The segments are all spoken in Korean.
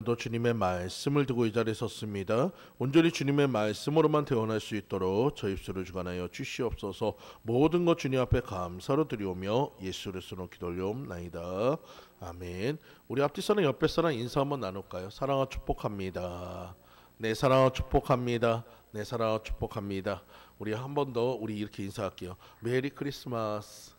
오늘도 주님의 말씀을 두고 이 자리에 섰습니다. 온전히 주님의 말씀으로만 대언할 수 있도록 저 입술을 주관하여 주시옵소서. 모든 것 주님 앞에 감사로 드리오며 예수 그리스도로 기도 올려옵나이다. 아멘. 우리 앞뒤 사람 옆에 사람 인사 한번 나눌까요? 사랑하고 축복합니다. 네, 사랑하고 축복합니다. 네, 사랑하고 축복합니다. 우리 한 번 더 우리 이렇게 인사할게요. 메리 크리스마스.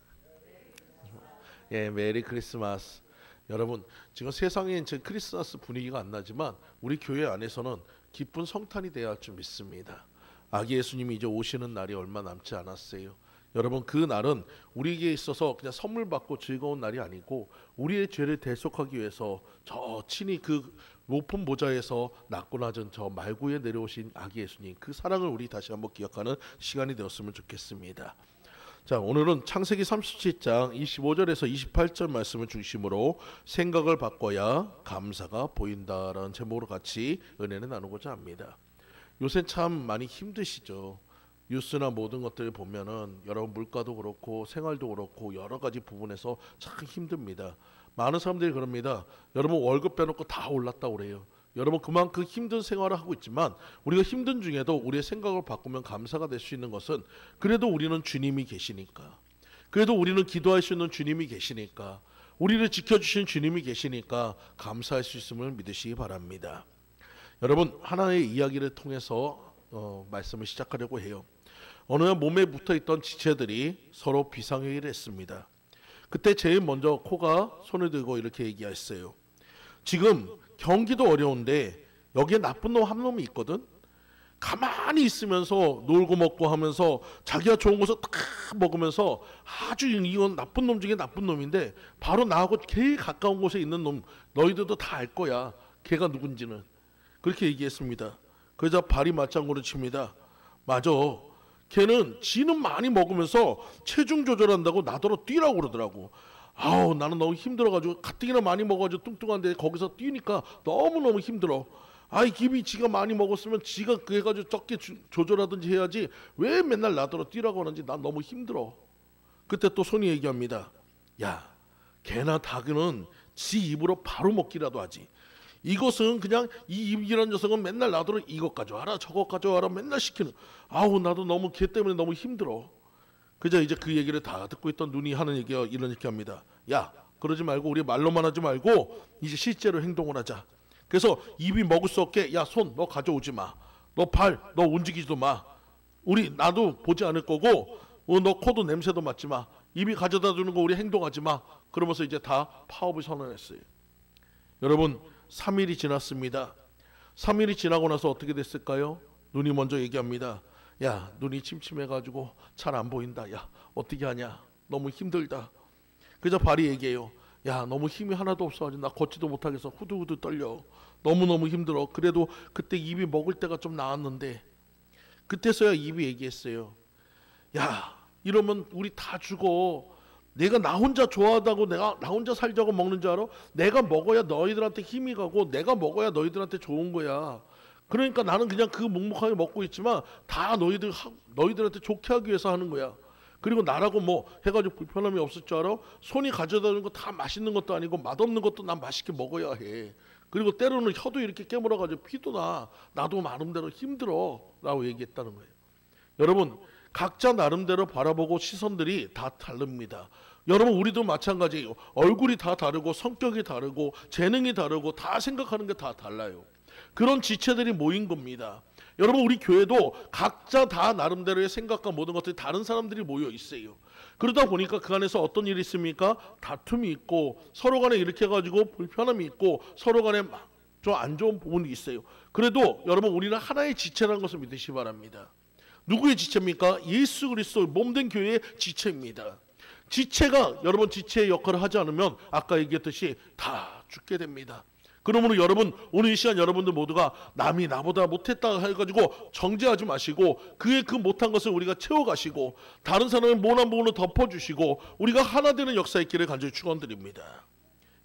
예, 메리 크리스마스. 여러분, 지금 세상에 지금 크리스마스 분위기가 안 나지만 우리 교회 안에서는 기쁜 성탄이 되어야 할 줄 믿습니다. 아기 예수님이 이제 오시는 날이 얼마 남지 않았어요. 여러분, 그 날은 우리에게 있어서 그냥 선물 받고 즐거운 날이 아니고 우리의 죄를 대속하기 위해서 저 친히 그 높은 보좌에서 낮고 낮은 저 말구에 내려오신 아기 예수님, 그 사랑을 우리 다시 한번 기억하는 시간이 되었으면 좋겠습니다. 자, 오늘은 창세기 37장 25절에서 28절 말씀을 중심으로 생각을 바꿔야 감사가 보인다라는 제목으로 같이 은혜를 나누고자 합니다. 요새 참 많이 힘드시죠. 뉴스나 모든 것들을 보면은 여러분 물가도 그렇고 생활도 그렇고 여러 가지 부분에서 참 힘듭니다. 많은 사람들이 그럽니다. 여러분 월급 빼놓고 다 올랐다고 그래요. 여러분 그만큼 힘든 생활을 하고 있지만 우리가 힘든 중에도 우리의 생각을 바꾸면 감사가 될 수 있는 것은 그래도 우리는 주님이 계시니까, 그래도 우리는 기도할 수 있는 주님이 계시니까, 우리를 지켜주신 주님이 계시니까 감사할 수 있음을 믿으시기 바랍니다. 여러분, 하나의 이야기를 통해서 말씀을 시작하려고 해요. 어느 날 몸에 붙어있던 지체들이 서로 비상회의를 했습니다. 그때 제일 먼저 코가 손을 들고 이렇게 얘기했어요. 지금 경기도 어려운데 여기에 나쁜 놈 한 놈이 있거든. 가만히 있으면서 놀고 먹고 하면서 자기가 좋은 것을 딱 먹으면서 아주 이건 나쁜 놈 중에 나쁜 놈인데 바로 나하고 제일 가까운 곳에 있는 놈, 너희들도 다 알 거야. 걔가 누군지는. 그렇게 얘기했습니다. 그러자 발이 맞장구를 칩니다. 맞아. 걔는 지는 많이 먹으면서 체중 조절한다고 나더러 뛰라고 그러더라고. 아우, 나는 너무 힘들어가지고 가뜩이나 많이 먹어가지고 뚱뚱한데 거기서 뛰니까 너무너무 힘들어. 아이, 김이 지가 많이 먹었으면 지가 그래가지고 적게 조절하든지 해야지 왜 맨날 나더러 뛰라고 하는지 난 너무 힘들어. 그때 또 손이 얘기합니다. 야, 개나 닭은 지 입으로 바로 먹기라도 하지. 이것은 그냥 이 입이라는 녀석은 맨날 나더러 이것 가져와라 저것 가져와라 맨날 시키는. 아우, 나도 너무 개 때문에 너무 힘들어. 그저 이제 그 얘기를 다 듣고 있던 눈이 하는 얘기가 이렇게 합니다. 야, 그러지 말고 우리 말로만 하지 말고 이제 실제로 행동을 하자. 그래서 입이 먹을 수 없게, 야, 손 너 가져오지 마. 너 발 너 움직이지도 마. 우리 나도 보지 않을 거고 너 코도 냄새도 맡지 마. 입이 가져다 주는 거 우리 행동하지 마. 그러면서 이제 다 파업을 선언했어요. 여러분, 3일이 지났습니다. 3일이 지나고 나서 어떻게 됐을까요? 눈이 먼저 얘기합니다. 야, 눈이 침침해가지고 잘 안 보인다. 야, 어떻게 하냐? 너무 힘들다. 그저 발이 얘기해요. 야, 너무 힘이 하나도 없어가지고 나 걷지도 못하겠어. 후들후들 떨려. 너무너무 힘들어. 그래도 그때 입이 먹을 때가 좀 나았는데. 그때서야 입이 얘기했어요. 야, 이러면 우리 다 죽어. 내가 나 혼자 좋아하다고 내가 나 혼자 살자고 먹는 줄 알아? 내가 먹어야 너희들한테 힘이 가고 내가 먹어야 너희들한테 좋은 거야. 그러니까 나는 그냥 그 묵묵하게 먹고 있지만 다 너희들한테 좋게 하기 위해서 하는 거야. 그리고 나라고 뭐 해가지고 불편함이 없을 줄 알아? 손이 가져다 주는 거 다 맛있는 것도 아니고 맛없는 것도 난 맛있게 먹어야 해. 그리고 때로는 혀도 이렇게 깨물어가지고 피도 나. 나도 나름대로 힘들어 라고 얘기했다는 거예요. 여러분, 각자 나름대로 바라보고 시선들이 다 다릅니다. 여러분, 우리도 마찬가지예요. 얼굴이 다 다르고 성격이 다르고 재능이 다르고 다 생각하는 게 다 달라요. 그런 지체들이 모인 겁니다. 여러분, 우리 교회도 각자 다 나름대로의 생각과 모든 것들이 다른 사람들이 모여 있어요. 그러다 보니까 그 안에서 어떤 일이 있습니까? 다툼이 있고 서로 간에 이렇게 해가지고 불편함이 있고 서로 간에 좀 안 좋은 부분이 있어요. 그래도 여러분, 우리는 하나의 지체라는 것을 믿으시기 바랍니다. 누구의 지체입니까? 예수 그리스도 몸된 교회의 지체입니다. 지체가 여러분 지체의 역할을 하지 않으면 아까 얘기했듯이 다 죽게 됩니다. 그러므로 여러분, 오늘 이 시간 여러분들 모두가 남이 나보다 못했다 해가지고 정죄하지 마시고 그의 그 못한 것을 우리가 채워가시고 다른 사람의 못한 부분을 덮어주시고 우리가 하나 되는 역사 있기를 간절히 축원드립니다.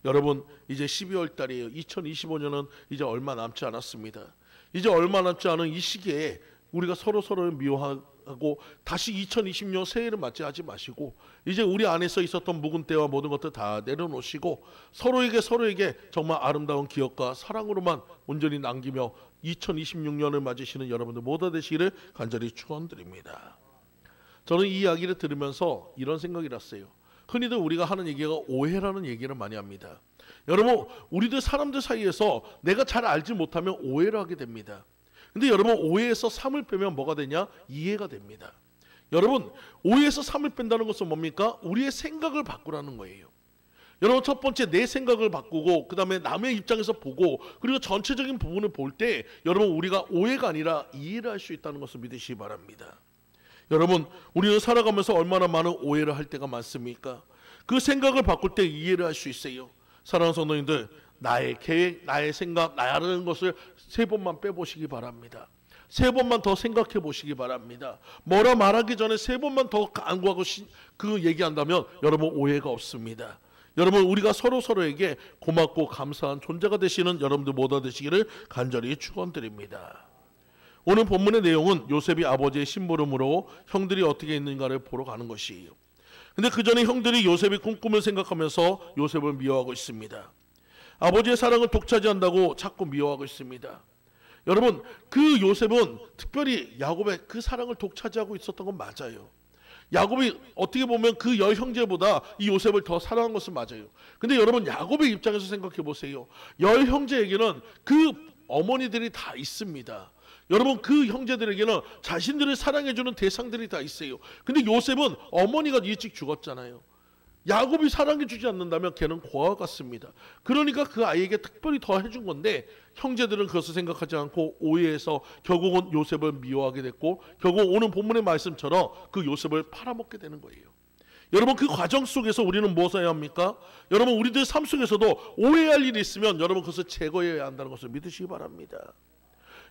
여러분, 이제 12월 달이에요. 2025년은 이제 얼마 남지 않았습니다. 이제 얼마 남지 않은 이 시기에 우리가 서로를 미워하고 다시 2020년 새해를 맞이하지 마시고 이제 우리 안에서 있었던 묵은 때와 모든 것들 다 내려놓으시고 서로에게 정말 아름다운 기억과 사랑으로만 온전히 남기며 2026년을 맞으시는 여러분들 모두 되시기를 간절히 축원드립니다. 저는 이 이야기를 들으면서 이런 생각이 났어요. 흔히들 우리가 하는 얘기가 오해라는 얘기를 많이 합니다. 여러분, 우리들 사람들 사이에서 내가 잘 알지 못하면 오해를 하게 됩니다. 근데 여러분, 오해에서 3을 빼면 뭐가 되냐? 이해가 됩니다. 여러분, 오해에서 3을 뺀다는 것은 뭡니까? 우리의 생각을 바꾸라는 거예요. 여러분, 첫 번째 내 생각을 바꾸고 그 다음에 남의 입장에서 보고 그리고 전체적인 부분을 볼 때 여러분, 우리가 오해가 아니라 이해를 할 수 있다는 것을 믿으시기 바랍니다. 여러분, 우리는 살아가면서 얼마나 많은 오해를 할 때가 많습니까? 그 생각을 바꿀 때 이해를 할 수 있어요. 사랑하는 성도님들, 나의 계획, 나의 생각, 나라는 것을 3번만 빼보시기 바랍니다. 3번만 더 생각해 보시기 바랍니다. 뭐라 말하기 전에 3번만 더 간구하고 그 얘기한다면 여러분, 오해가 없습니다. 여러분, 우리가 서로에게 고맙고 감사한 존재가 되시는 여러분들 모두 되시기를 간절히 축원드립니다. 오늘 본문의 내용은 요셉이 아버지의 심부름으로 형들이 어떻게 있는가를 보러 가는 것이에요. 근데 그 전에 형들이 요셉이 꿈꿈을 생각하면서 요셉을 미워하고 있습니다. 아버지의 사랑을 독차지한다고 자꾸 미워하고 있습니다. 여러분, 그 요셉은 특별히 야곱의 그 사랑을 독차지하고 있었던 건 맞아요. 야곱이 어떻게 보면 그 10형제보다 이 요셉을 더 사랑한 것은 맞아요. 근데 여러분, 야곱의 입장에서 생각해 보세요. 10형제에게는 그 어머니들이 다 있습니다. 여러분, 그 형제들에게는 자신들을 사랑해주는 대상들이 다 있어요. 근데 요셉은 어머니가 일찍 죽었잖아요. 야곱이 사랑해주지 않는다면 걔는 고아와 같습니다. 그러니까 그 아이에게 특별히 더 해준 건데 형제들은 그것을 생각하지 않고 오해해서 결국은 요셉을 미워하게 됐고 결국 오늘 본문의 말씀처럼 그 요셉을 팔아먹게 되는 거예요. 여러분, 그 과정 속에서 우리는 무엇을 해야 합니까? 여러분, 우리들 삶 속에서도 오해할 일이 있으면 여러분 그것을 제거해야 한다는 것을 믿으시기 바랍니다.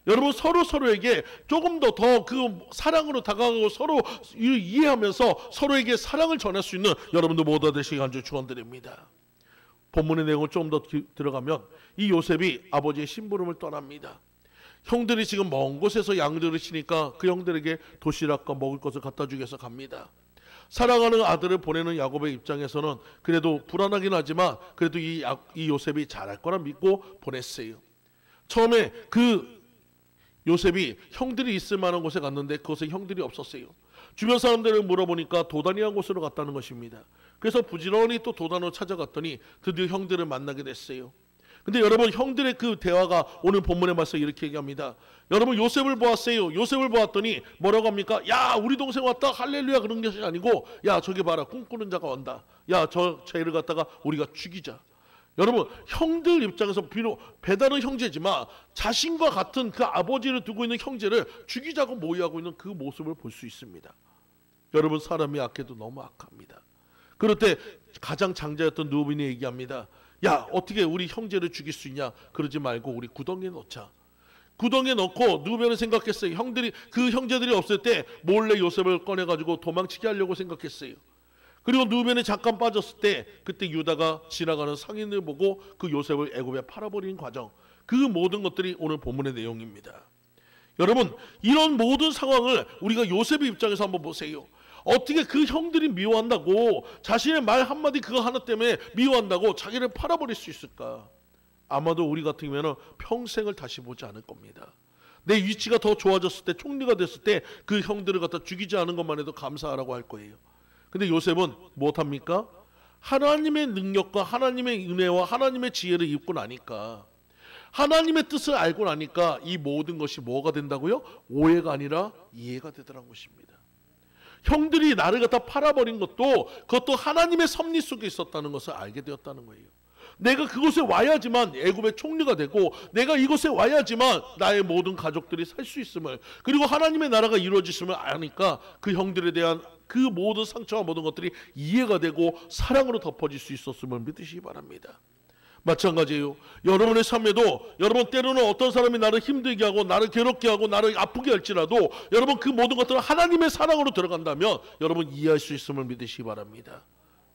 여러분, 서로에게 조금 더 그 사랑으로 다가가고 서로 이해하면서 서로에게 사랑을 전할 수 있는 여러분들 모두 되시기 간절히 축원드립니다. 본문의 내용을 좀 더 들어가면 이 요셉이 아버지의 심부름을 떠납니다. 형들이 지금 먼 곳에서 양들을 치니까 그 형들에게 도시락과 먹을 것을 갖다 주기 위해서 갑니다. 사랑하는 아들을 보내는 야곱의 입장에서는 그래도 불안하긴 하지만 그래도 이 요셉이 잘할 거라 믿고 보냈어요. 처음에 그 요셉이 형들이 있을 만한 곳에 갔는데 그곳에 형들이 없었어요. 주변 사람들을 물어보니까 도단이한 곳으로 갔다는 것입니다. 그래서 부지런히 또 도단으로 찾아갔더니 드디어 형들을 만나게 됐어요. 근데 여러분, 형들의 그 대화가 오늘 본문에 말씀 이렇게 얘기합니다. 여러분, 요셉을 보았어요. 요셉을 보았더니 뭐라고 합니까? 야, 우리 동생 왔다, 할렐루야, 그런 것이 아니고, 야, 저기 봐라, 꿈꾸는 자가 온다. 야, 쟤를 갖다가 우리가 죽이자. 여러분, 형들 입장에서 비록 배다른 형제지만 자신과 같은 그 아버지를 두고 있는 형제를 죽이자고 모의하고 있는 그 모습을 볼 수 있습니다. 여러분, 사람이 악해도 너무 악합니다. 그럴 때 가장 장자였던 누빈이 얘기합니다. 야, 어떻게 우리 형제를 죽일 수 있냐? 그러지 말고 우리 구덩이에 넣자. 구덩이에 넣고 누변을 생각했어요. 그 형제들이 없을 때 몰래 요셉을 꺼내가지고 도망치게 하려고 생각했어요. 그리고 누변에 잠깐 빠졌을 때 그때 유다가 지나가는 상인을 보고 그 요셉을 애굽에 팔아버리는 과정, 그 모든 것들이 오늘 본문의 내용입니다. 여러분, 이런 모든 상황을 우리가 요셉의 입장에서 한번 보세요. 어떻게 그 형들이 미워한다고, 자신의 말 한마디 그거 하나 때문에 미워한다고 자기를 팔아버릴 수 있을까? 아마도 우리 같으면 평생을 다시 보지 않을 겁니다. 내 위치가 더 좋아졌을 때, 총리가 됐을 때 그 형들을 갖다 죽이지 않은 것만 해도 감사하라고 할 거예요. 근데 요셉은 무엇합니까? 하나님의 능력과 하나님의 은혜와 하나님의 지혜를 입고 나니까, 하나님의 뜻을 알고 나니까 이 모든 것이 뭐가 된다고요? 오해가 아니라 이해가 되더라는 것입니다. 형들이 나를 갖다 팔아버린 것도 그것도 하나님의 섭리 속에 있었다는 것을 알게 되었다는 거예요. 내가 그곳에 와야지만 애굽의 총리가 되고, 내가 이곳에 와야지만 나의 모든 가족들이 살 수 있음을, 그리고 하나님의 나라가 이루어지심을 아니까 그 형들에 대한 그 모든 상처와 모든 것들이 이해가 되고 사랑으로 덮어질 수 있었음을 믿으시기 바랍니다. 마찬가지예요. 여러분의 삶에도 여러분 때로는 어떤 사람이 나를 힘들게 하고 나를 괴롭게 하고 나를 아프게 할지라도 여러분 그 모든 것들은 하나님의 사랑으로 들어간다면 여러분 이해할 수 있음을 믿으시기 바랍니다.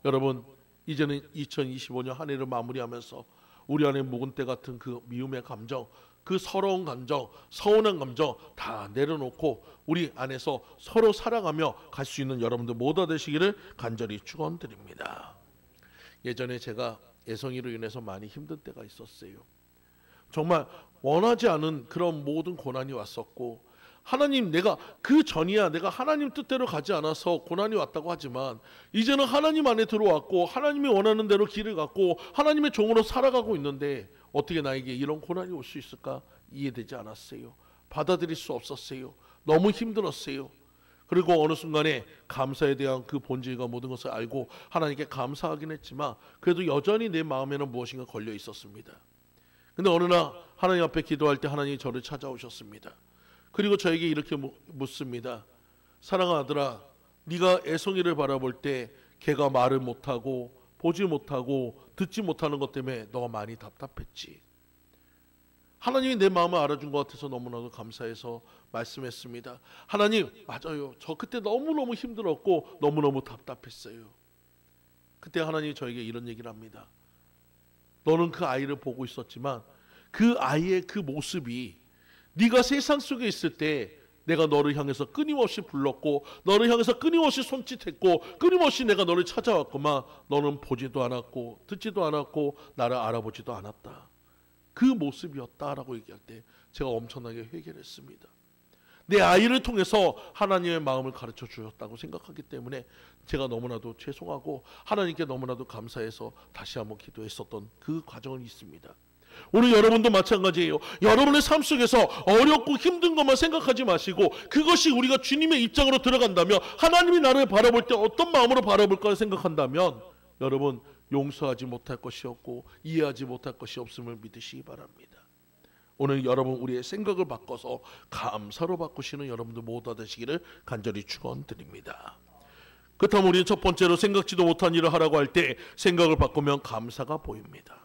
여러분, 이제는 2025년 한 해를 마무리하면서 우리 안에 묵은 때 같은 그 미움의 감정, 그 서러운 감정, 서운한 감정 다 내려놓고 우리 안에서 서로 사랑하며 갈 수 있는 여러분들 모두 되시기를 간절히 축원드립니다. 예전에 제가 애송이로 인해서 많이 힘든 때가 있었어요. 정말 원하지 않은 그런 모든 고난이 왔었고, 하나님, 내가 그 전이야 내가 하나님 뜻대로 가지 않아서 고난이 왔다고 하지만 이제는 하나님 안에 들어왔고 하나님이 원하는 대로 길을 갔고 하나님의 종으로 살아가고 있는데 어떻게 나에게 이런 고난이 올 수 있을까 이해되지 않았어요. 받아들일 수 없었어요. 너무 힘들었어요. 그리고 어느 순간에 감사에 대한 그 본질과 모든 것을 알고 하나님께 감사하긴 했지만 그래도 여전히 내 마음에는 무엇인가 걸려 있었습니다. 근데 어느 날 하나님 앞에 기도할 때 하나님이 저를 찾아오셨습니다. 그리고 저에게 이렇게 묻습니다. 사랑하는 아들아, 네가 애송이를 바라볼 때 걔가 말을 못하고 보지 못하고 듣지 못하는 것 때문에 너가 많이 답답했지. 하나님이 내 마음을 알아준 것 같아서 너무나도 감사해서 말씀했습니다. 하나님, 맞아요. 저 그때 너무너무 힘들었고 너무너무 답답했어요. 그때 하나님이 저에게 이런 얘기를 합니다. 너는 그 아이를 보고 있었지만 그 아이의 그 모습이 네가 세상 속에 있을 때 내가 너를 향해서 끊임없이 불렀고 너를 향해서 끊임없이 손짓했고 끊임없이 내가 너를 찾아왔구만. 너는 보지도 않았고 듣지도 않았고 나를 알아보지도 않았다. 그 모습이었다라고 얘기할 때 제가 엄청나게 회개를 했습니다. 내 아이를 통해서 하나님의 마음을 가르쳐 주셨다고 생각하기 때문에 제가 너무나도 죄송하고 하나님께 너무나도 감사해서 다시 한번 기도했었던 그 과정은 있습니다. 오늘 여러분도 마찬가지예요. 여러분의 삶 속에서 어렵고 힘든 것만 생각하지 마시고 그것이 우리가 주님의 입장으로 들어간다면 하나님이 나를 바라볼 때 어떤 마음으로 바라볼까 생각한다면 여러분 용서하지 못할 것이 없고 이해하지 못할 것이 없음을 믿으시기 바랍니다. 오늘 여러분 우리의 생각을 바꿔서 감사로 바꾸시는 여러분들 모두 되시기를 간절히 축원드립니다. 그렇다면 우리는 첫 번째로 생각지도 못한 일을 하라고 할 때 생각을 바꾸면 감사가 보입니다.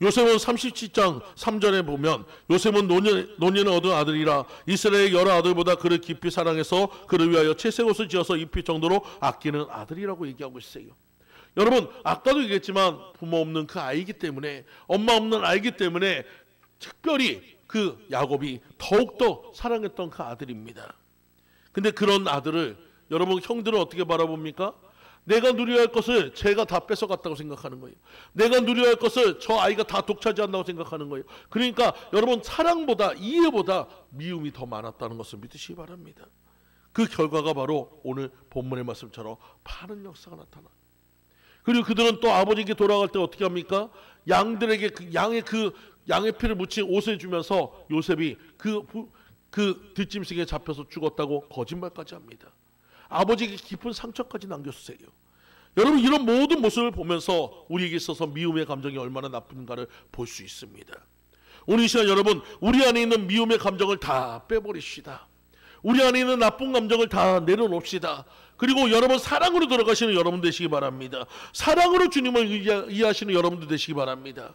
요셉은 37장 3절에 보면 요셉은 노년을 얻은 아들이라 이스라엘의 여러 아들보다 그를 깊이 사랑해서 그를 위하여 채색 옷을 지어서 입힐 정도로 아끼는 아들이라고 얘기하고 있어요. 여러분 아까도 얘기했지만 부모 없는 그 아이기 때문에 엄마 없는 아이기 때문에 특별히 그 야곱이 더욱더 사랑했던 그 아들입니다. 근데 그런 아들을 여러분 형들은 어떻게 바라봅니까? 내가 누려야 할 것을 제가 다 뺏어갔다고 생각하는 거예요. 내가 누려야 할 것을 저 아이가 다 독차지한다고 생각하는 거예요. 그러니까 여러분 사랑보다 이해보다 미움이 더 많았다는 것을 믿으시기 바랍니다. 그 결과가 바로 오늘 본문의 말씀처럼 파는 역사가 나타나. 그리고 그들은 또 아버지에게 돌아갈 때 어떻게 합니까? 양들에게 양의 피를 묻힌 옷을 주면서 요셉이 그 뒷짐승에 잡혀서 죽었다고 거짓말까지 합니다. 아버지에게 깊은 상처까지 남겼어요. 여러분 이런 모든 모습을 보면서 우리에게 있어서 미움의 감정이 얼마나 나쁜가를 볼 수 있습니다. 오늘 이 시간 여러분 우리 안에 있는 미움의 감정을 다 빼버리시다. 우리 안에 있는 나쁜 감정을 다 내려놓읍시다. 그리고 여러분 사랑으로 들어가시는 여러분 되시기 바랍니다. 사랑으로 주님을 이해하시는 여러분들 되시기 바랍니다.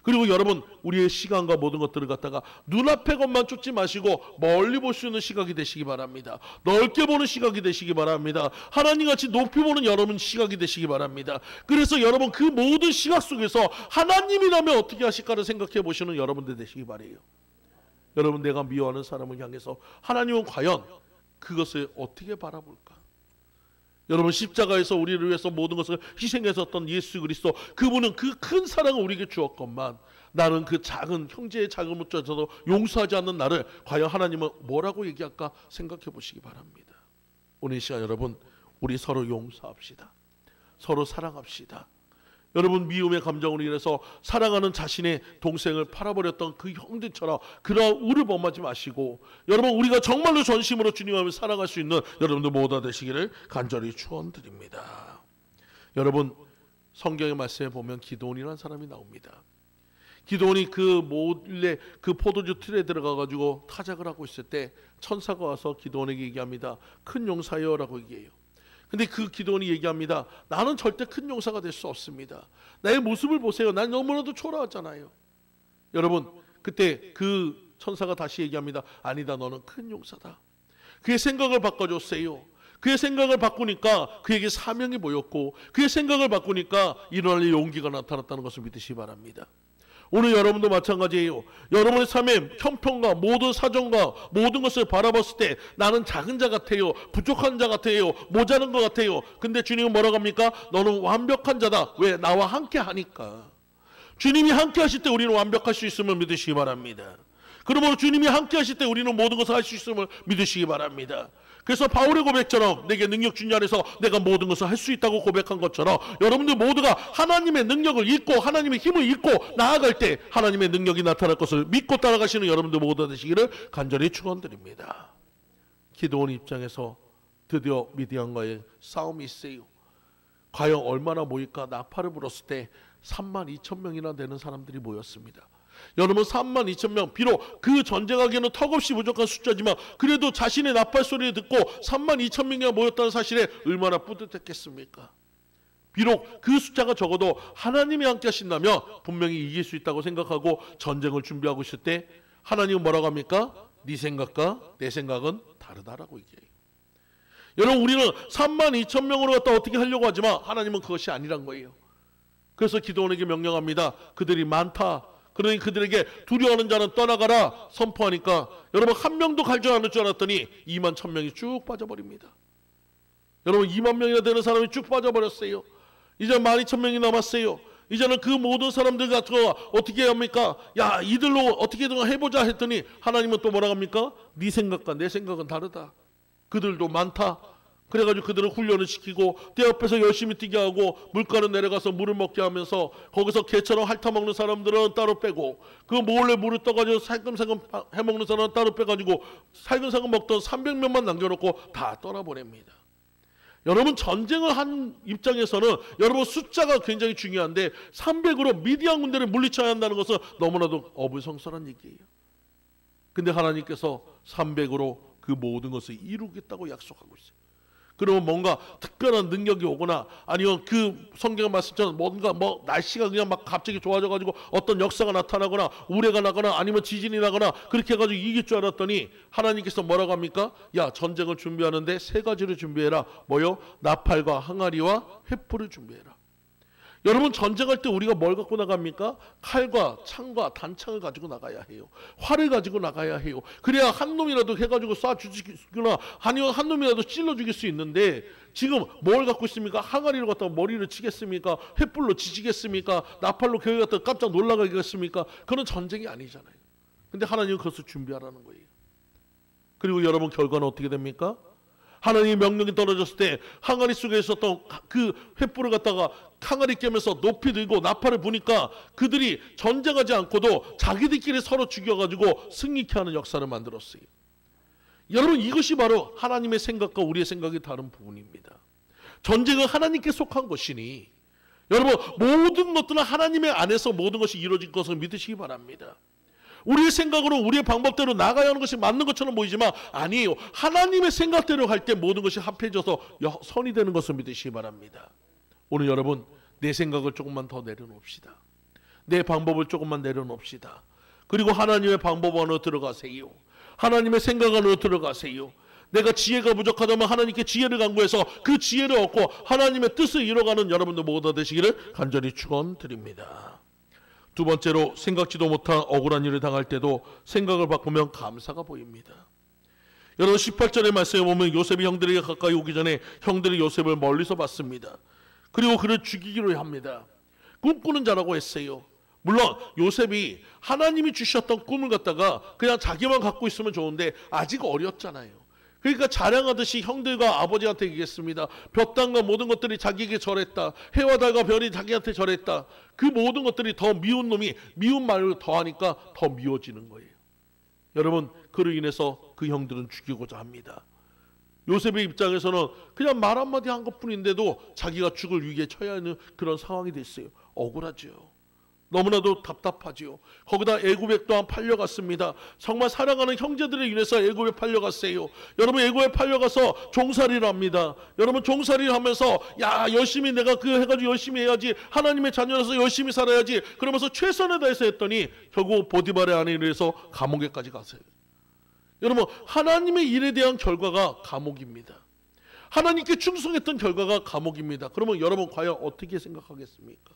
그리고 여러분 우리의 시간과 모든 것들을 갖다가 눈앞의 것만 쫓지 마시고 멀리 볼 수 있는 시각이 되시기 바랍니다. 넓게 보는 시각이 되시기 바랍니다. 하나님같이 높이 보는 여러분 시각이 되시기 바랍니다. 그래서 여러분 그 모든 시각 속에서 하나님이라면 어떻게 하실까를 생각해 보시는 여러분들 되시기 바래요. 여러분 내가 미워하는 사람을 향해서 하나님은 과연 그것을 어떻게 바라볼까? 여러분 십자가에서 우리를 위해서 모든 것을 희생했었던 예수 그리스도 그분은 그 큰 사랑을 우리에게 주었건만 나는 그 작은 형제의 작은 묻혀서도 용서하지 않는 나를 과연 하나님은 뭐라고 얘기할까 생각해 보시기 바랍니다. 오늘 이 시간 여러분 우리 서로 용서합시다. 서로 사랑합시다. 여러분 미움의 감정으로 인해서 사랑하는 자신의 동생을 팔아버렸던 그 형들처럼 그런 우를 범하지 마시고 여러분 우리가 정말로 전심으로 주님을 사랑할 수 있는 여러분들 모두 되시기를 간절히 축원드립니다. 여러분 성경의 말씀에 보면 기드온이라는 사람이 나옵니다. 기드온이 그 몰래 그 포도주 틀에 들어가가지고 타작을 하고 있을 때 천사가 와서 기드온에게 얘기합니다. 큰 용사여라고 얘기해요. 근데 그 기드온이 얘기합니다. 나는 절대 큰 용사가 될 수 없습니다. 나의 모습을 보세요. 난 너무나도 초라하잖아요. 여러분 그때 그 천사가 다시 얘기합니다. 아니다 너는 큰 용사다. 그의 생각을 바꿔줬어요. 그의 생각을 바꾸니까 그에게 사명이 보였고 그의 생각을 바꾸니까 일어날 용기가 나타났다는 것을 믿으시기 바랍니다. 오늘 여러분도 마찬가지예요. 여러분의 삶의 형편과 모든 사정과 모든 것을 바라봤을 때 나는 작은 자 같아요. 부족한 자 같아요. 모자란 것 같아요. 근데 주님은 뭐라고 합니까? 너는 완벽한 자다. 왜? 나와 함께 하니까. 주님이 함께 하실 때 우리는 완벽할 수 있음을 믿으시기 바랍니다. 그러므로 주님이 함께 하실 때 우리는 모든 것을 할 수 있음을 믿으시기 바랍니다. 그래서 바울의 고백처럼 내게 능력 준 자 안에서 내가 모든 것을 할 수 있다고 고백한 것처럼 여러분들 모두가 하나님의 능력을 잊고 하나님의 힘을 잊고 나아갈 때 하나님의 능력이 나타날 것을 믿고 따라가시는 여러분들 모두 되시기를 간절히 축원드립니다. 기드온 입장에서 드디어 미디안과의 싸움이 있어요. 과연 얼마나 모일까? 나팔을 불었을 때 32,000명이나 되는 사람들이 모였습니다. 여러분 32,000명, 비록 그 전쟁하기에는 턱없이 부족한 숫자지만 그래도 자신의 나팔 소리를 듣고 32,000명이 모였다는 사실에 얼마나 뿌듯했겠습니까? 비록 그 숫자가 적어도 하나님이 함께 하신다면 분명히 이길 수 있다고 생각하고 전쟁을 준비하고 있을 때 하나님은 뭐라고 합니까? 네 생각과 내 생각은 다르다라고 얘기해요. 여러분 우리는 32,000명으로 갖다 어떻게 하려고 하지만 하나님은 그것이 아니란 거예요. 그래서 기드온에게 명령합니다. 그들이 많다. 그러니 그들에게 두려워하는 자는 떠나가라 선포하니까 여러분 한 명도 갈 줄 아는 줄 알았더니 21,000명이 쭉 빠져버립니다. 여러분 2만 명이나 되는 사람이 쭉 빠져버렸어요. 이제 12,000명이 남았어요. 이제는 그 모든 사람들 같은 어떻게 합니까? 야 이들로 어떻게든 해보자 했더니 하나님은 또 뭐라고 합니까? 네 생각과 내 생각은 다르다. 그들도 많다. 그래가지고 그들을 훈련을 시키고 때 앞에서 열심히 뛰게 하고 물가로 내려가서 물을 먹게 하면서 거기서 개처럼 핥아먹는 사람들은 따로 빼고 그 몰래 물을 떠가지고 살금살금 해먹는 사람은 따로 빼가지고 살금살금 먹던 300명만 남겨놓고 다 떠나보냅니다. 여러분 전쟁을 한 입장에서는 여러분 숫자가 굉장히 중요한데 300으로 미디안 군대를 물리쳐야 한다는 것은 너무나도 어불성설한 얘기예요. 근데 하나님께서 300으로 그 모든 것을 이루겠다고 약속하고 있어요. 그러면 뭔가 특별한 능력이 오거나 아니면 그 성경 말씀처럼 뭔가 날씨가 그냥 막 갑자기 좋아져가지고 어떤 역사가 나타나거나 우레가 나거나 아니면 지진이 나거나 그렇게 해가지고 이길 줄 알았더니 하나님께서 뭐라고 합니까? 야 전쟁을 준비하는데 세 가지를 준비해라. 뭐요? 나팔과 항아리와 횃불을 준비해라. 여러분 전쟁할 때 우리가 뭘 갖고 나갑니까? 칼과 창과 단창을 가지고 나가야 해요. 활을 가지고 나가야 해요. 그래야 한 놈이라도 해가지고 쏴 죽이거나 아니면 한 놈이라도 찔러 죽일 수 있는데 지금 뭘 갖고 있습니까? 항아리로 갖다가 머리를 치겠습니까? 횃불로 지지겠습니까? 나팔로 교회 갖다가 깜짝 놀라가겠습니까? 그건 전쟁이 아니잖아요. 근데 하나님은 그것을 준비하라는 거예요. 그리고 여러분 결과는 어떻게 됩니까? 하나님의 명령이 떨어졌을 때 항아리 속에 있었던 그 횃불을 갖다가 항아리 깨면서 높이 들고 나팔을 부니까 그들이 전쟁하지 않고도 자기들끼리 서로 죽여가지고 승리케 하는 역사를 만들었어요. 여러분 이것이 바로 하나님의 생각과 우리의 생각이 다른 부분입니다. 전쟁은 하나님께 속한 것이니 여러분 모든 것들은 하나님의 안에서 모든 것이 이루어진 것을 믿으시기 바랍니다. 우리의 생각으로 우리의 방법대로 나가야 하는 것이 맞는 것처럼 보이지만 아니에요. 하나님의 생각대로 할 때 모든 것이 합해져서 선이 되는 것을 믿으시기 바랍니다. 오늘 여러분 내 생각을 조금만 더 내려놓읍시다. 내 방법을 조금만 내려놓읍시다. 그리고 하나님의 방법 안으로 들어가세요. 하나님의 생각 안으로 들어가세요. 내가 지혜가 부족하다면 하나님께 지혜를 간구해서 그 지혜를 얻고 하나님의 뜻을 이뤄가는 여러분들 모두 되시기를 간절히 축원드립니다. 두 번째로 생각지도 못한 억울한 일을 당할 때도 생각을 바꾸면 감사가 보입니다. 여러분 18절의 말씀에 보면 요셉이 형들에게 가까이 오기 전에 형들이 요셉을 멀리서 봤습니다. 그리고 그를 죽이기로 합니다. 꿈꾸는 자라고 했어요. 물론 요셉이 하나님이 주셨던 꿈을 갖다가 그냥 자기만 갖고 있으면 좋은데 아직 어렸잖아요. 그러니까 자랑하듯이 형들과 아버지한테 얘기했습니다. 볕땅과 모든 것들이 자기에게 절했다. 해와 달과 별이 자기한테 절했다. 그 모든 것들이 더 미운 놈이 미운 말을 더하니까 더 미워지는 거예요. 여러분 그로 인해서 그 형들은 죽이고자 합니다. 요셉의 입장에서는 그냥 말 한마디 한 것뿐인데도 자기가 죽을 위기에 처해야 하는 그런 상황이 됐어요. 억울하죠. 너무나도 답답하지요. 거기다 애굽에 또한 팔려갔습니다. 정말 사랑하는 형제들에 인해서 애굽에 팔려갔어요. 여러분 애굽에 팔려가서 종살이를 합니다. 여러분 종살이를 하면서 야 열심히 내가 그 해가지고 열심히 해야지 하나님의 자녀라서 열심히 살아야지 그러면서 최선을 다해서 했더니 결국 보디발의 아내에 의해서 감옥에까지 갔어요. 여러분 하나님의 일에 대한 결과가 감옥입니다. 하나님께 충성했던 결과가 감옥입니다. 그러면 여러분 과연 어떻게 생각하겠습니까?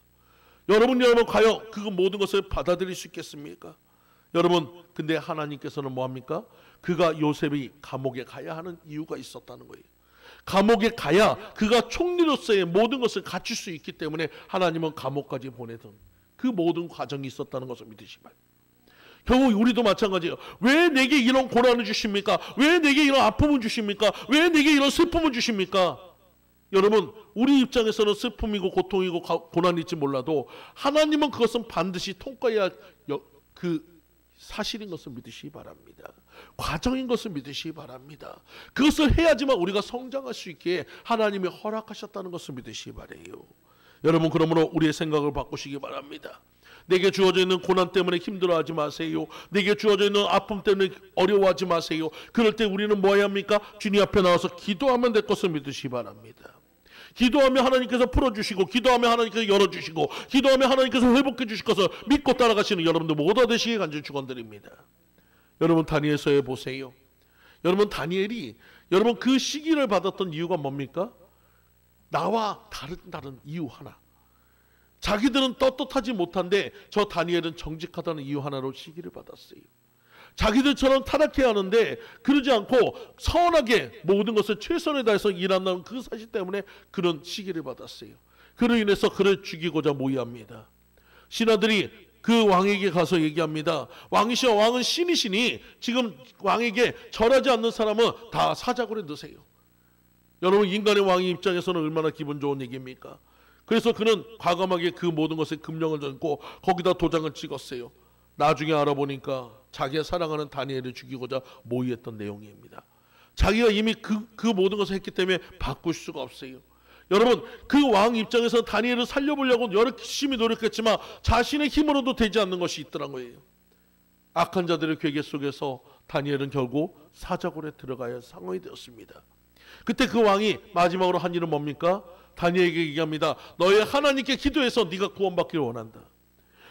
여러분 과연 그 모든 것을 받아들일 수 있겠습니까? 여러분, 근데 하나님께서는 뭐합니까? 그가 요셉이 감옥에 가야 하는 이유가 있었다는 거예요. 감옥에 가야 그가 총리로서의 모든 것을 갖출 수 있기 때문에 하나님은 감옥까지 보내던 그 모든 과정이 있었다는 것을 믿으시기 바랍니다. 결국 우리도 마찬가지예요. 왜 내게 이런 고난을 주십니까? 왜 내게 이런 아픔을 주십니까? 왜 내게 이런 슬픔을 주십니까? 여러분, 우리 입장에서는 슬픔이고 고통이고 고난일지 몰라도 하나님은 그것은 반드시 통과해야 그 사실인 것을 믿으시기 바랍니다. 과정인 것을 믿으시기 바랍니다. 그것을 해야지만 우리가 성장할 수 있게 하나님이 허락하셨다는 것을 믿으시기 바라요. 여러분, 그러므로 우리의 생각을 바꾸시기 바랍니다. 내게 주어져 있는 고난 때문에 힘들어하지 마세요. 내게 주어져 있는 아픔 때문에 어려워하지 마세요. 그럴 때 우리는 뭐 해야 합니까? 주님 앞에 나와서 기도하면 될 것을 믿으시기 바랍니다. 기도하면 하나님께서 풀어주시고, 기도하면 하나님께서 열어주시고, 기도하면 하나님께서 회복해 주실 것을 믿고 따라가시는 여러분들 모두 되시길 간절히 축원드립니다. 여러분, 다니엘서에 보세요. 여러분, 다니엘이 여러분 그 시기를 받았던 이유가 뭡니까? 나와 다른 이유 하나. 자기들은 떳떳하지 못한데 저 다니엘은 정직하다는 이유 하나로 시기를 받았어요. 자기들처럼 타락해야 하는데 그러지 않고 선하게 모든 것을 최선을 다해서 일한다는 그 사실 때문에 그런 시기를 받았어요. 그로 인해서 그를 죽이고자 모의합니다. 신하들이 그 왕에게 가서 얘기합니다. 왕이시여, 왕은 신이시니 지금 왕에게 절하지 않는 사람은 다 사자굴에 넣으세요. 여러분, 인간의 왕의 입장에서는 얼마나 기분 좋은 얘기입니까? 그래서 그는 과감하게 그 모든 것에 금령을 얹고 거기다 도장을 찍었어요. 나중에 알아보니까 자기가 사랑하는 다니엘을 죽이고자 모의했던 내용입니다. 자기가 이미 그 모든 것을 했기 때문에 바꿀 수가 없어요. 여러분, 그 왕 입장에서 다니엘을 살려보려고 열심히 노력했지만 자신의 힘으로도 되지 않는 것이 있더란 거예요. 악한 자들의 괴계 속에서 다니엘은 결국 사자굴에 들어가야 할 상황이 되었습니다. 그때 그 왕이 마지막으로 한 일은 뭡니까? 다니엘에게 얘기합니다. 너의 하나님께 기도해서 네가 구원받기를 원한다.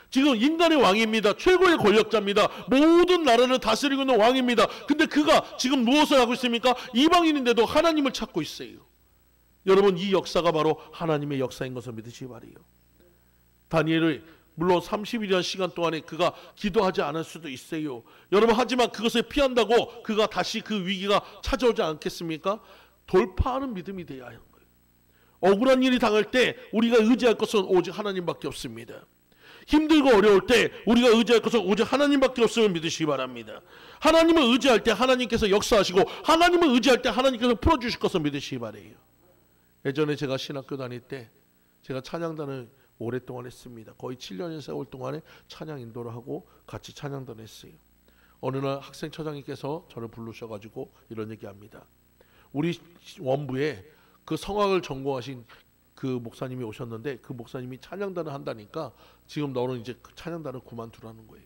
지금 인간의 왕입니다. 최고의 권력자입니다. 모든 나라를 다스리고 있는 왕입니다. 근데 그가 지금 무엇을 하고 있습니까? 이방인인데도 하나님을 찾고 있어요. 여러분, 이 역사가 바로 하나님의 역사인 것을 믿으시기 바라요. 다니엘을 물론 30일이라는 시간 동안에 그가 기도하지 않을 수도 있어요. 여러분, 하지만 그것을 피한다고 그가 다시 그 위기가 찾아오지 않겠습니까? 돌파하는 믿음이 되어야 하는 거예요. 억울한 일이 당할 때 우리가 의지할 것은 오직 하나님밖에 없습니다. 힘들고 어려울 때 우리가 의지할 것은 오직 하나님밖에 없음을 믿으시기 바랍니다. 하나님을 의지할 때 하나님께서 역사하시고, 하나님을 의지할 때 하나님께서 풀어주실 것을 믿으시기 바라요. 예전에 제가 신학교 다닐 때 제가 찬양단을 오랫동안 했습니다. 거의 7년의 세월 동안에 찬양 인도를 하고 같이 찬양단을 했어요. 어느 날 학생처장님께서 저를 부르셔가지고 이런 얘기합니다. 우리 원부에 그 성악을 전공하신 그 목사님이 오셨는데 그 목사님이 찬양단을 한다니까 지금 너는 이제 그 찬양단을 그만두라는 거예요.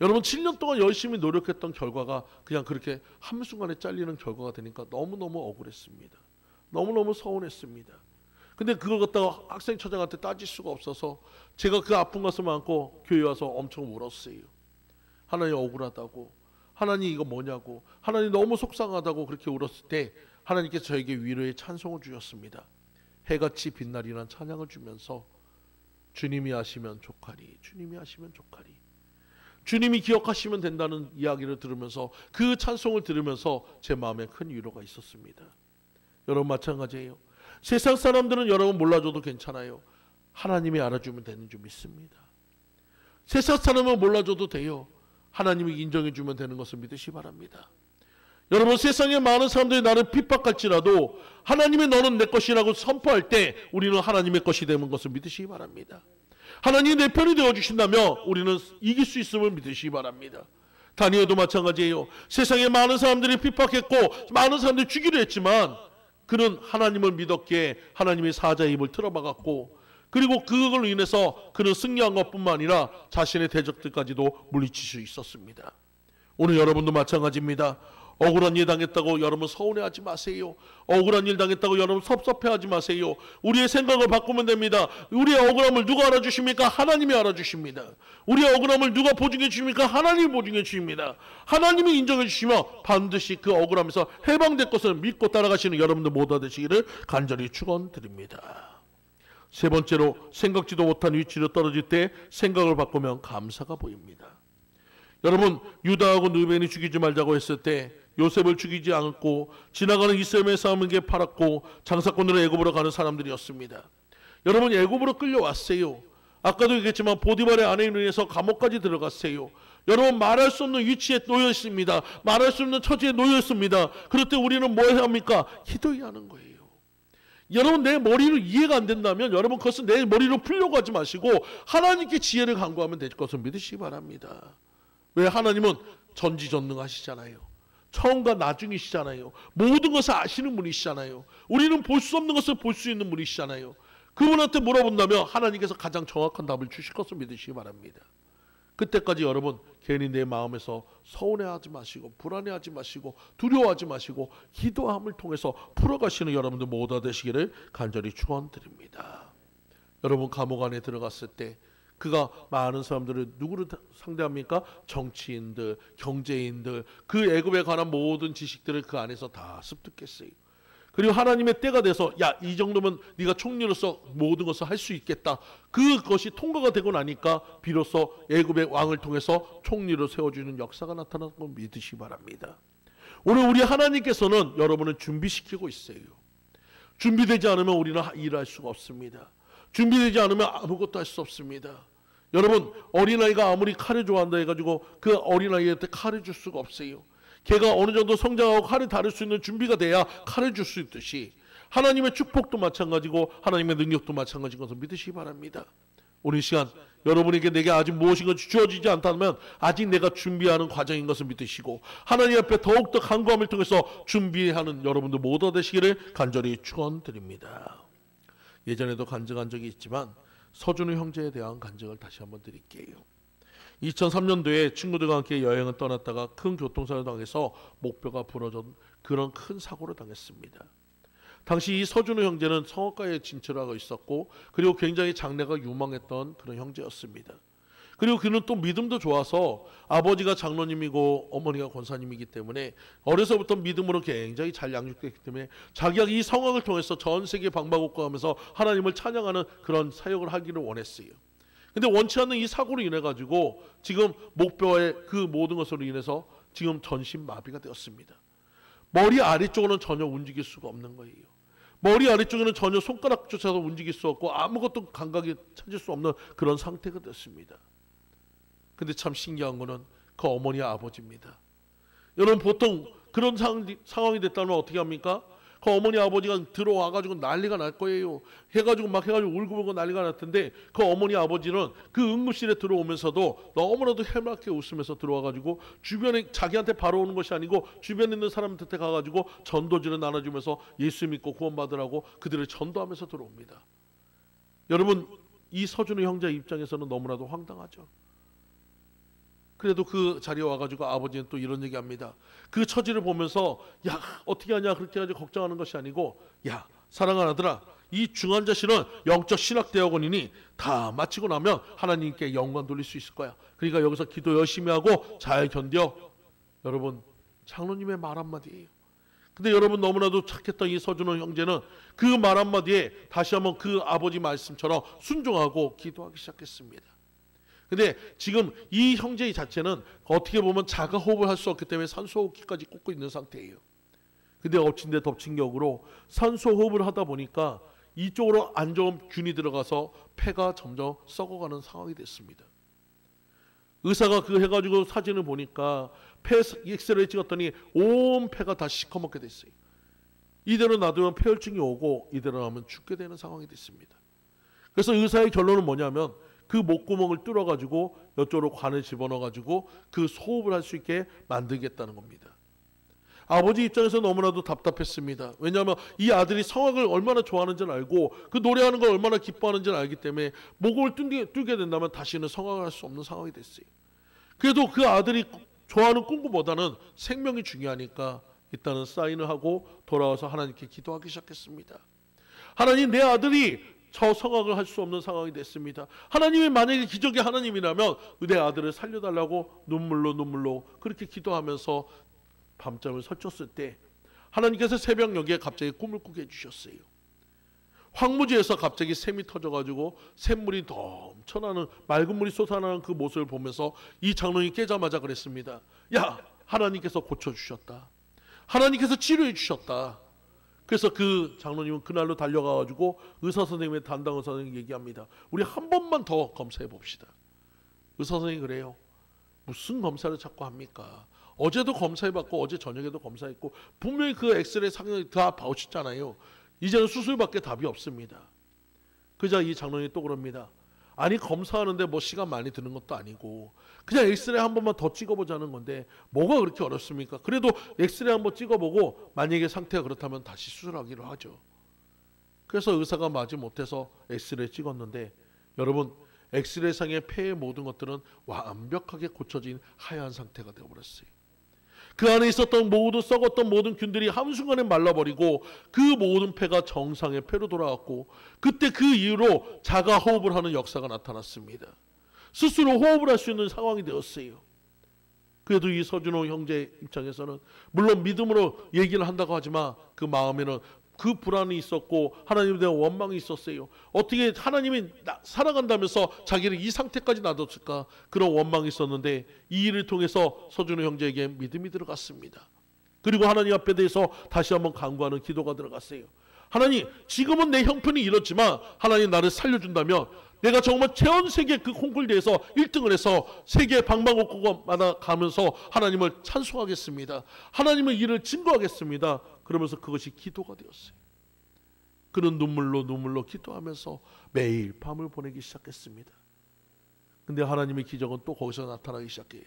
여러분, 7년 동안 열심히 노력했던 결과가 그냥 그렇게 한순간에 잘리는 결과가 되니까 너무너무 억울했습니다. 너무너무 서운했습니다. 근데 그걸 갖다가 학생처장한테 따질 수가 없어서 제가 그 아픈 것을 안고 교회 와서 엄청 울었어요. 하나님 억울하다고, 하나님 이거 뭐냐고, 하나님 너무 속상하다고 그렇게 울었을 때 하나님께서 저에게 위로의 찬송을 주셨습니다. 해같이 빛나리란 찬양을 주면서 주님이 하시면 족하리, 주님이 하시면 족하리, 주님이 기억하시면 된다는 이야기를 들으면서 그 찬송을 들으면서 제 마음에 큰 위로가 있었습니다. 여러분, 마찬가지예요. 세상 사람들은 여러분 몰라줘도 괜찮아요. 하나님이 알아주면 되는 줄 믿습니다. 세상 사람은 몰라줘도 돼요. 하나님이 인정해주면 되는 것을 믿으시기 바랍니다. 여러분, 세상에 많은 사람들이 나를 핍박할지라도 하나님의 너는 내 것이라고 선포할 때 우리는 하나님의 것이 되는 것을 믿으시기 바랍니다. 하나님이 내 편이 되어주신다면 우리는 이길 수 있음을 믿으시기 바랍니다. 다니엘도 마찬가지예요. 세상에 많은 사람들이 핍박했고 많은 사람들이 죽이려 했지만 그는 하나님을 믿었기에 하나님의 사자의 입을 틀어막았고, 그리고 그걸로 인해서 그는 승리한 것뿐만 아니라 자신의 대적들까지도 물리칠 수 있었습니다. 오늘 여러분도 마찬가지입니다. 억울한 일 당했다고 여러분 서운해하지 마세요. 억울한 일 당했다고 여러분 섭섭해하지 마세요. 우리의 생각을 바꾸면 됩니다. 우리의 억울함을 누가 알아주십니까? 하나님이 알아주십니다. 우리의 억울함을 누가 보증해 주십니까? 하나님이 보증해 주십니다. 하나님이 인정해 주시면 반드시 그 억울함에서 해방될 것을 믿고 따라가시는 여러분들 모두 되시기를 간절히 축원드립니다. 세 번째로 생각지도 못한 위치로 떨어질 때 생각을 바꾸면 감사가 보입니다. 여러분, 유다하고 르벤이 죽이지 말자고 했을 때 요셉을 죽이지 않고 지나가는 이스라엘의 사람에게 팔았고 장사꾼으로 애굽으로 가는 사람들이었습니다. 여러분, 애굽으로 끌려왔어요. 아까도 얘기했지만 포디발의 아내에 의해서 감옥까지 들어갔어요. 여러분, 말할 수 없는 위치에 놓여 있습니다. 말할 수 없는 처지에 놓여 있습니다. 그럴 때 우리는 뭐 해야 합니까? 기도해야 하는 거예요. 여러분, 내 머리로 이해가 안 된다면 여러분 그것은 내 머리로 풀려고 하지 마시고 하나님께 지혜를 간구하면 될 것을 믿으시기 바랍니다. 왜? 하나님은 전지전능하시잖아요. 처음과 나중이시잖아요. 모든 것을 아시는 분이시잖아요. 우리는 볼 수 없는 것을 볼 수 있는 분이시잖아요. 그분한테 물어본다면 하나님께서 가장 정확한 답을 주실 것을 믿으시기 바랍니다. 그때까지 여러분 괜히 내 마음에서 서운해하지 마시고 불안해하지 마시고 두려워하지 마시고 기도함을 통해서 풀어가시는 여러분들 모두 되시기를 간절히 축원드립니다. 여러분, 감옥 안에 들어갔을 때 그가 많은 사람들을 누구를 상대합니까? 정치인들, 경제인들, 그 애굽에 관한 모든 지식들을 그 안에서 다 습득했어요. 그리고 하나님의 때가 돼서 야, 이 정도면 네가 총리로서 모든 것을 할 수 있겠다. 그것이 통과가 되고 나니까 비로소 애굽의 왕을 통해서 총리로 세워주는 역사가 나타나는 걸 믿으시기 바랍니다. 오늘 우리 하나님께서는 여러분을 준비시키고 있어요. 준비되지 않으면 우리는 일할 수가 없습니다. 준비되지 않으면 아무것도 할 수 없습니다. 여러분, 어린아이가 아무리 칼을 좋아한다 해가지고 그 어린아이한테 칼을 줄 수가 없어요. 걔가 어느 정도 성장하고 칼을 다룰 수 있는 준비가 돼야 칼을 줄 수 있듯이 하나님의 축복도 마찬가지고 하나님의 능력도 마찬가지인 것을 믿으시기 바랍니다. 오늘 이 시간 여러분에게 내게 아직 무엇인가 주어지지 않다면 아직 내가 준비하는 과정인 것을 믿으시고 하나님 앞에 더욱더 간구함을 통해서 준비하는 여러분들 모두 되시기를 간절히 축원드립니다. 예전에도 간증한 적이 있지만 서준우 형제에 대한 간증을 다시 한번 드릴게요. 2003년도에 친구들과 함께 여행을 떠났다가 큰 교통사고를 당해서 목뼈가 부러진 그런 큰 사고를 당했습니다. 당시 이 서준우 형제는 성악가에 진출하고 있었고 그리고 굉장히 장래가 유망했던 그런 형제였습니다. 그리고 그는 또 믿음도 좋아서 아버지가 장로님이고 어머니가 권사님이기 때문에 어려서부터 믿음으로 굉장히 잘 양육됐기 때문에 자기가 이 성악을 통해서 전 세계 방방곡곡 하면서 하나님을 찬양하는 그런 사역을 하기를 원했어요. 근데 원치 않는 이 사고로 인해 가지고 지금 목뼈의 그 모든 것으로 인해서 지금 전신 마비가 되었습니다. 머리 아래쪽으로는 전혀 움직일 수가 없는 거예요. 머리 아래쪽에는 전혀 손가락조차도 움직일 수 없고 아무것도 감각이 찾을 수 없는 그런 상태가 됐습니다. 근데 참 신기한 거는 그 어머니와 아버지입니다. 여러분, 보통 그런 상황이 됐다면 어떻게 합니까? 그 어머니 아버지가 들어와가지고 난리가 날 거예요. 해가지고 울고불고 난리가 날 텐데 그 어머니 아버지는 그 응급실에 들어오면서도 너무나도 해맑게 웃으면서 들어와가지고 주변에 자기한테 바로 오는 것이 아니고 주변에 있는 사람한테 가가지고 전도지를 나눠주면서 예수 믿고 구원받으라고 그들을 전도하면서 들어옵니다. 여러분, 이 서준우 형제 입장에서는 너무나도 황당하죠. 그래도 그 자리에 와가지고 아버지는 또 이런 얘기합니다. 그 처지를 보면서 야, 어떻게 하냐 그렇게 가지고 걱정하는 것이 아니고 야, 사랑하는 아들아, 이 중환자실은 영적 신학대학원이니 다 마치고 나면 하나님께 영광 돌릴 수 있을 거야. 그러니까 여기서 기도 열심히 하고 잘 견뎌. 여러분, 장로님의 말 한마디예요. 근데 여러분, 너무나도 착했던 이 서준호 형제는 그 말 한마디에 다시 한번 그 아버지 말씀처럼 순종하고 기도하기 시작했습니다. 근데 지금 이 형제 자체는 어떻게 보면 자가호흡을 할 수 없기 때문에 산소호흡기까지 꽂고 있는 상태예요. 근데 엎친 데 덮친 격으로 산소호흡을 하다 보니까 이쪽으로 안 좋은 균이 들어가서 폐가 점점 썩어가는 상황이 됐습니다. 의사가 그 해가지고 사진을 보니까 폐 엑스레이 찍었더니 온 폐가 다 시커멓게 됐어요. 이대로 놔두면 폐혈증이 오고 이대로 하면 죽게 되는 상황이 됐습니다. 그래서 의사의 결론은 뭐냐면 그 목구멍을 뚫어가지고 이쪽으로 관을 집어넣어가지고 그 소흡을 할 수 있게 만들겠다는 겁니다. 아버지 입장에서 너무나도 답답했습니다. 왜냐하면 이 아들이 성악을 얼마나 좋아하는지를 알고 그 노래하는 걸 얼마나 기뻐하는지를 알기 때문에 목을 뚫게 된다면 다시는 성악을 할 수 없는 상황이 됐어요. 그래도 그 아들이 좋아하는 꿈보다는 생명이 중요하니까 일단은 사인을 하고 돌아와서 하나님께 기도하기 시작했습니다. 하나님, 내 아들이 저 성악을 할 수 없는 상황이 됐습니다. 하나님이 만약에 기적의 하나님이라면 내 아들을 살려달라고 눈물로 그렇게 기도하면서 밤잠을 설쳤을 때 하나님께서 새벽녘에 갑자기 꿈을 꾸게 해주셨어요. 황무지에서 갑자기 샘이 터져가지고 샘물이 넘쳐나는, 맑은 물이 솟아나는 그 모습을 보면서 이 장로님이 깨자마자 그랬습니다. 야, 하나님께서 고쳐주셨다. 하나님께서 치료해 주셨다. 그래서 그 장로님은 그날로 달려가가지고 의사 선생님의 담당 의사 선생님 얘기합니다. 우리 한 번만 더 검사해 봅시다. 의사 선생님이 그래요. 무슨 검사를 자꾸 합니까? 어제도 검사해봤고 어제 저녁에도 검사했고 분명히 그 엑스레이 상황이 다 봐오셨잖아요. 이제는 수술밖에 답이 없습니다. 그자 이 장로님이 또 그럽니다. 아니, 검사하는데 뭐 시간 많이 드는 것도 아니고 그냥 엑스레이 한 번만 더 찍어보자는 건데 뭐가 그렇게 어렵습니까? 그래도 엑스레이 한번 찍어보고 만약에 상태가 그렇다면 다시 수술하기로 하죠. 그래서 의사가 마지못해서 엑스레이 찍었는데, 여러분, 엑스레이상의 폐의 모든 것들은 완벽하게 고쳐진 하얀 상태가 되어버렸어요. 그 안에 있었던 모든 썩었던 모든 균들이 한순간에 말라버리고 그 모든 폐가 정상의 폐로 돌아왔고, 그때 그 이후로 자가 호흡을 하는 역사가 나타났습니다. 스스로 호흡을 할 수 있는 상황이 되었어요. 그래도 이 서준호 형제 입장에서는 물론 믿음으로 얘기를 한다고 하지만 그 마음에는 그 불안이 있었고 하나님에 대한 원망이 있었어요. 어떻게 하나님이 살아간다면서 자기를 이 상태까지 놔뒀을까, 그런 원망이 있었는데 이 일을 통해서 서준호 형제에게 믿음이 들어갔습니다. 그리고 하나님 앞에 대해서 다시 한번 간구하는 기도가 들어갔어요. 하나님, 지금은 내 형편이 이렇지만 하나님 나를 살려준다면 내가 정말 전 세계 그 콩쿨대에서 1등을 해서 세계 방방곡곡마다 가면서 하나님을 찬송하겠습니다. 하나님의 일을 증거하겠습니다. 그러면서 그것이 기도가 되었어요. 그는 눈물로 기도하면서 매일 밤을 보내기 시작했습니다. 근데 하나님의 기적은 또 거기서 나타나기 시작해요.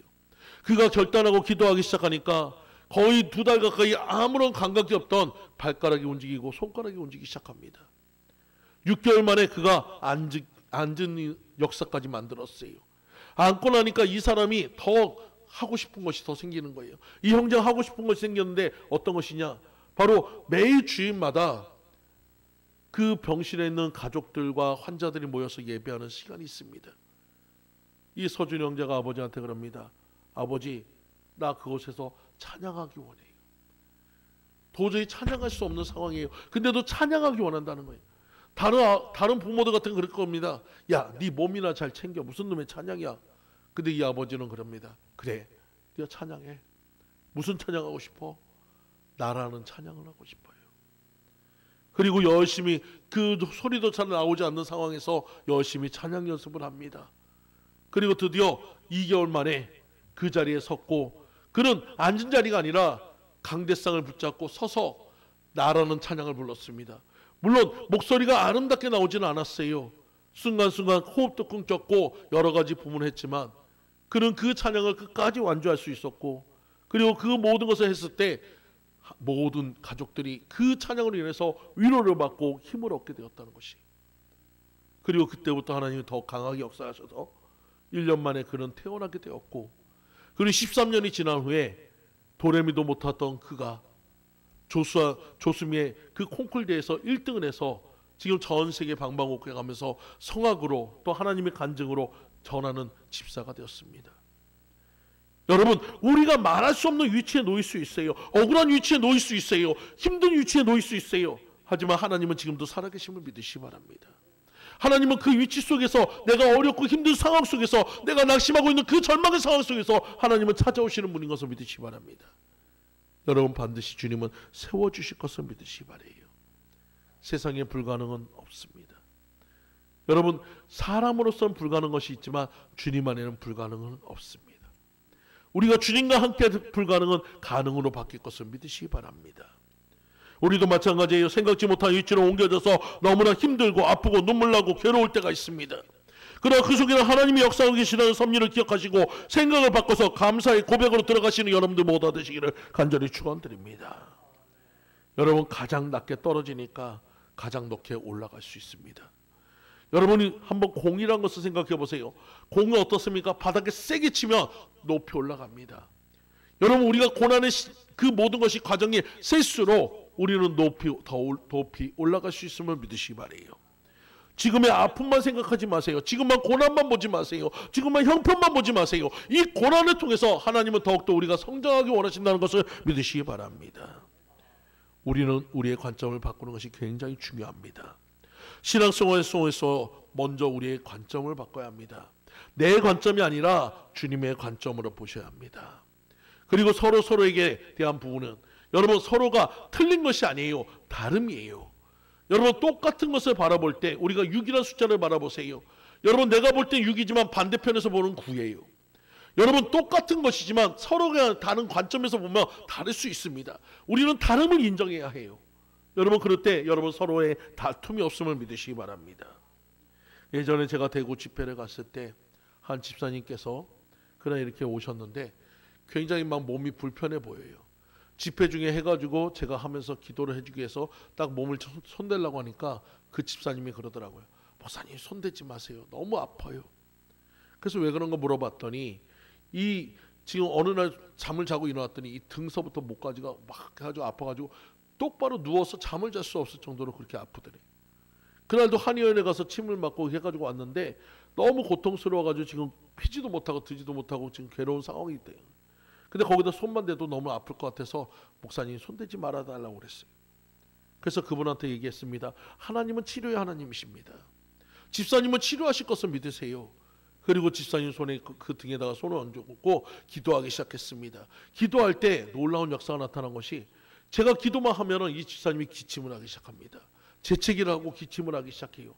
그가 결단하고 기도하기 시작하니까 거의 2달 가까이 아무런 감각이 없던 발가락이 움직이고 손가락이 움직이기 시작합니다. 6개월 만에 그가 앉은 역사까지 만들었어요. 앉고 나니까 이 사람이 더 하고 싶은 것이 더 생기는 거예요. 이 형제가 하고 싶은 것이 생겼는데 어떤 것이냐? 바로 매일 주일마다 그 병실에 있는 가족들과 환자들이 모여서 예배하는 시간이 있습니다. 이 서준 형제가 아버지한테 그럽니다. 아버지, 나 그곳에서 찬양하기 원해요. 도저히 찬양할 수 없는 상황이에요. 근데도 찬양하기 원한다는 거예요. 다른 부모들 같은 건 그럴 겁니다. 야, 네 몸이나 잘 챙겨. 무슨 놈의 찬양이야. 근데 이 아버지는 그럽니다. 그래, 네가 찬양해. 무슨 찬양하고 싶어? 나라는 찬양을 하고 싶어요. 그리고 열심히 그 소리도 잘 나오지 않는 상황에서 열심히 찬양 연습을 합니다. 그리고 드디어 2개월 만에 그 자리에 섰고, 그는 앉은 자리가 아니라 강대상을 붙잡고 서서 나라는 찬양을 불렀습니다. 물론 목소리가 아름답게 나오지는 않았어요. 순간순간 호흡도 끊겼고 여러 가지 부분을 했지만 그는 그 찬양을 끝까지 완주할 수 있었고, 그리고 그 모든 것을 했을 때 모든 가족들이 그 찬양으로 인해서 위로를 받고 힘을 얻게 되었다는 것이. 그리고 그때부터 하나님이 더 강하게 역사하셔서 1년 만에 그는 태어나게 되었고, 그리고 13년이 지난 후에 도레미도 못했던 그가 조수미의 그 콩쿨대에서 1등을 해서 지금 전 세계 방방곡곡에 가면서 성악으로 또 하나님의 간증으로 전하는 집사가 되었습니다. 여러분, 우리가 말할 수 없는 위치에 놓일 수 있어요. 억울한 위치에 놓일 수 있어요. 힘든 위치에 놓일 수 있어요. 하지만 하나님은 지금도 살아계심을 믿으시기 바랍니다. 하나님은 그 위치 속에서, 내가 어렵고 힘든 상황 속에서, 내가 낙심하고 있는 그 절망의 상황 속에서 하나님은 찾아오시는 분인 것을 믿으시기 바랍니다. 여러분, 반드시 주님은 세워주실 것을 믿으시기 바라요. 세상에 불가능은 없습니다. 여러분, 사람으로서는 불가능한 것이 있지만 주님 안에는 불가능은 없습니다. 우리가 주님과 함께 불가능은 가능으로 바뀔 것을 믿으시기 바랍니다. 우리도 마찬가지예요. 생각지 못한 위치로 옮겨져서 너무나 힘들고 아프고 눈물 나고 괴로울 때가 있습니다. 그러나 그 속에는 하나님이 역사하고 계시다는 섭리를 기억하시고 생각을 바꿔서 감사의 고백으로 들어가시는 여러분들 모두 되시기를 간절히 축원드립니다. 여러분, 가장 낮게 떨어지니까 가장 높게 올라갈 수 있습니다. 여러분이 한번 공이란 것을 생각해 보세요. 공이 어떻습니까? 바닥에 세게 치면 높이 올라갑니다. 여러분, 우리가 고난의 그 모든 것이 과정이 셀수록 우리는 더 높이 올라갈 수 있음을 믿으시기 바라요. 지금의 아픔만 생각하지 마세요. 지금만 고난만 보지 마세요. 지금만 형편만 보지 마세요. 이 고난을 통해서 하나님은 더욱더 우리가 성장하기 원하신다는 것을 믿으시기 바랍니다. 우리는 우리의 관점을 바꾸는 것이 굉장히 중요합니다. 신앙생활 속에서 먼저 우리의 관점을 바꿔야 합니다. 내 관점이 아니라 주님의 관점으로 보셔야 합니다. 그리고 서로에게 대한 부분은 여러분 서로가 틀린 것이 아니에요. 다름이에요. 여러분 똑같은 것을 바라볼 때 우리가 6이라는 숫자를 바라보세요. 여러분 내가 볼 땐 6이지만 반대편에서 보는 9예요. 여러분 똑같은 것이지만 서로가 다른 관점에서 보면 다를 수 있습니다. 우리는 다름을 인정해야 해요. 여러분 그럴 때 여러분 서로의 다툼이 없음을 믿으시기 바랍니다. 예전에 제가 대구 집회를 갔을 때 한 집사님께서 그날 이렇게 오셨는데 굉장히 막 몸이 불편해 보여요. 집회 중에 해가지고 제가 하면서 기도를 해주기 위해서 딱 몸을 손대려고 하니까 그 집사님이 그러더라고요. 목사님 손대지 마세요. 너무 아파요. 그래서 왜 그런가 물어봤더니 지금 어느 날 잠을 자고 일어났더니 이 등서부터 목까지가 막 해가지고 아파가지고 똑바로 누워서 잠을 잘 수 없을 정도로 그렇게 아프더래. 그날도 한의원에 가서 침을 맞고 해가지고 왔는데 너무 고통스러워가지고 지금 피지도 못하고 드지도 못하고 지금 괴로운 상황이 돼요. 근데 거기다 손만 대도 너무 아플 것 같아서 목사님 손대지 말아달라고 그랬어요. 그래서 그분한테 얘기했습니다. 하나님은 치료의 하나님이십니다. 집사님은 치료하실 것을 믿으세요. 그리고 집사님 손에 그 등에다가 손을 얹고 기도하기 시작했습니다. 기도할 때 놀라운 역사가 나타난 것이 제가 기도만 하면은 이 집사님이 기침을 하기 시작합니다. 재채기를 하고 기침을 하기 시작해요.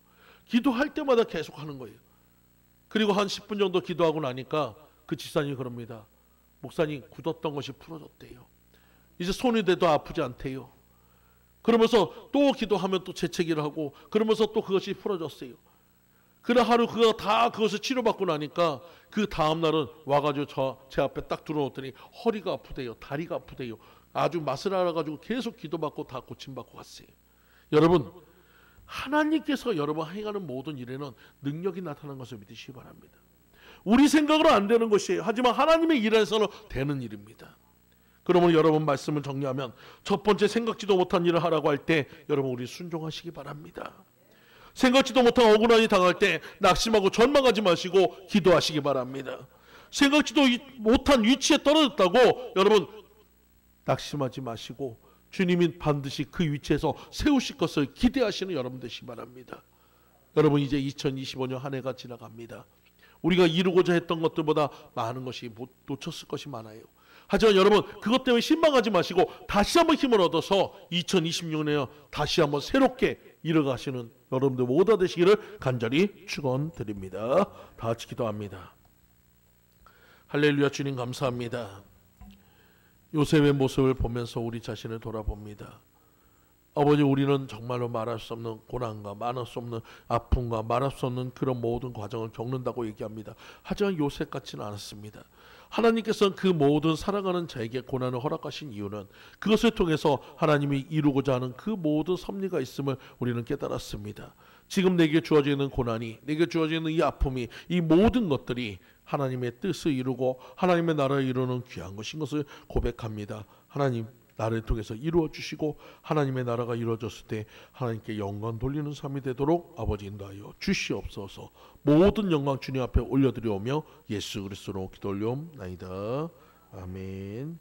기도할 때마다 계속 하는 거예요. 그리고 한 10분 정도 기도하고 나니까 그 집사님이 그럽니다. 목사님 굳었던 것이 풀어졌대요. 이제 손이 대도 아프지 않대요. 그러면서 또 기도하면 또 재채기를 하고 그러면서 또 그것이 풀어졌어요. 그날 하루 그것을 치료받고 나니까 그 다음 날은 와가지고 제 앞에 딱 들어오더니 허리가 아프대요. 다리가 아프대요. 아주 맛을 알아가지고 계속 기도받고 다 고침받고 갔어요. 여러분 하나님께서 여러분 행하는 모든 일에는 능력이 나타나는 것을 믿으시기 바랍니다. 우리 생각으로 안 되는 것이에요. 하지만 하나님의 일에서는 되는 일입니다. 그러면 여러분 말씀을 정리하면 첫 번째 생각지도 못한 일을 하라고 할 때 여러분 우리 순종하시기 바랍니다. 생각지도 못한 억울함이 당할 때 낙심하고 절망하지 마시고 기도하시기 바랍니다. 생각지도 못한 위치에 떨어졌다고 여러분 낙심하지 마시고 주님이 반드시 그 위치에서 세우실 것을 기대하시는 여러분 되시기 바랍니다. 여러분 이제 2025년 한 해가 지나갑니다. 우리가 이루고자 했던 것들보다 많은 것이 놓쳤을 것이 많아요. 하지만 여러분 그것 때문에 실망하지 마시고 다시 한번 힘을 얻어서 2026년에 다시 한번 새롭게 이뤄가시는 여러분들 모두 되시기를 간절히 축원드립니다. 다 같이 기도합니다. 할렐루야. 주님 감사합니다. 요셉의 모습을 보면서 우리 자신을 돌아봅니다. 아버지 우리는 정말로 말할 수 없는 고난과 말할 수 없는 아픔과 말할 수 없는 그런 모든 과정을 겪는다고 얘기합니다. 하지만 요셉 같지는 않았습니다. 하나님께서는 그 모든 살아가는 자에게 고난을 허락하신 이유는 그것을 통해서 하나님이 이루고자 하는 그 모든 섭리가 있음을 우리는 깨달았습니다. 지금 내게 주어지는 고난이, 내게 주어지는 이 아픔이, 이 모든 것들이 하나님의 뜻을 이루고 하나님의 나라를 이루는 귀한 것인 것을 고백합니다. 하나님 나를 통해서 이루어 주시고 하나님의 나라가 이루어졌을 때 하나님께 영광 돌리는 삶이 되도록 아버지 인도하여 주시옵소서. 모든 영광 주님 앞에 올려드려오며 예수 그리스도로 기도 올려옵나이다. 아멘.